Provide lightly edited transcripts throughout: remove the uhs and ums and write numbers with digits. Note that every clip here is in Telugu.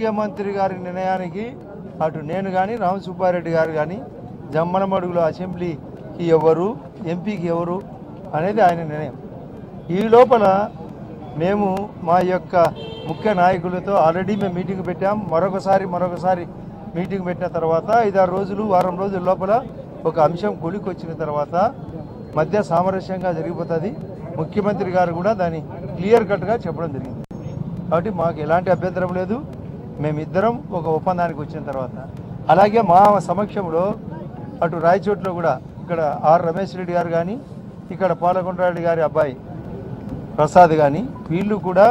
ముఖ్యమంత్రి గారి నిర్ణయానికి అటు నేను కానీ రామసుబ్బారెడ్డి గారు కానీ జమ్మలమడుగులో అసెంబ్లీకి ఎవరు ఎంపీకి ఎవరు అనేది ఆయన నిర్ణయం. ఈ లోపల మేము మా యొక్క ముఖ్య నాయకులతో ఆల్రెడీ మేము మీటింగ్ పెట్టాం. మరొకసారి మీటింగ్ పెట్టిన తర్వాత 5-6 రోజులు వారం రోజుల లోపల ఒక అంశం కొలికొచ్చిన తర్వాత మధ్య సామరస్యంగా జరిగిపోతుంది. ముఖ్యమంత్రి గారు కూడా దాన్ని క్లియర్ కట్గా చెప్పడం జరిగింది. కాబట్టి మాకు ఎలాంటి అభ్యంతరం లేదు. మేమిద్దరం ఒక ఒప్పందానికి వచ్చిన తర్వాత అలాగే మా సమక్షంలో అటు రాయచోట్లో కూడా ఇక్కడ ఆర్ రమేష్ రెడ్డి గారు కానీ ఇక్కడ పాలకొండరెడ్డి గారి అబ్బాయి ప్రసాద్ కానీ వీళ్ళు కూడా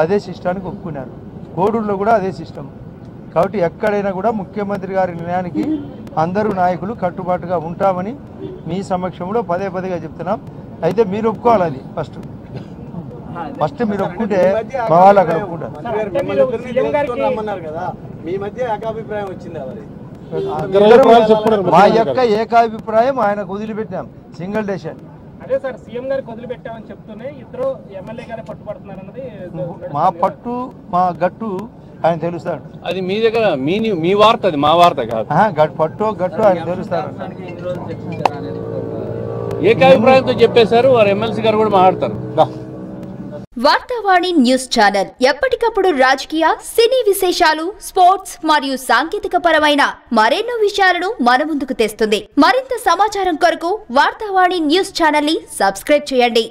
అదే సిస్టానికి ఒప్పుకున్నారు. కోడూరులో కూడా అదే సిస్టమ్. కాబట్టి ఎక్కడైనా కూడా ముఖ్యమంత్రి గారి నిర్ణయానికి అందరూ నాయకులు కట్టుబాటుగా ఉంటామని మీ సమక్షంలో పదే చెప్తున్నాం. అయితే మీరు ఒప్పుకోవాలి. అది ఫస్ట్ మీరు ఒప్పుకుంటే మా వాళ్ళు అక్కడ ఒప్పుకుంటారు. మా యొక్క ఏకాభిప్రాయం ఆయనకు వదిలిపెట్టాం. Single decision. అదే సార్ సీఎం గారికి వదిలిపెట్టామని చెప్తూనే ఇద్దరు ఎమ్మెల్యే గారే పట్టుబడుతున్నారు అన్నది మా పట్టు మా గట్టు ఆయన తెలుస్తాడు. అది మీ దగ్గర మీ వార్త, అది మా వార్త కాదు. పట్టు గట్టు ఆయన తెలుస్తాడు. ఏకాభిప్రాయంతో చెప్పేశారు. వారు ఎమ్మెల్సీ గారు కూడా మాట్లాడతారు. వార్తావాణి న్యూస్ ఛానల్ ఎప్పటికప్పుడు రాజకీయ, సినీ విశేషాలు, స్పోర్ట్స్ మరియు సాంకేతిక పరమైన మరెన్నో విషయాలను మన ముందుకు తెస్తుంది. మరింత సమాచారం కొరకు వార్తావాణి న్యూస్ ఛానల్ ని సబ్స్క్రైబ్ చేయండి.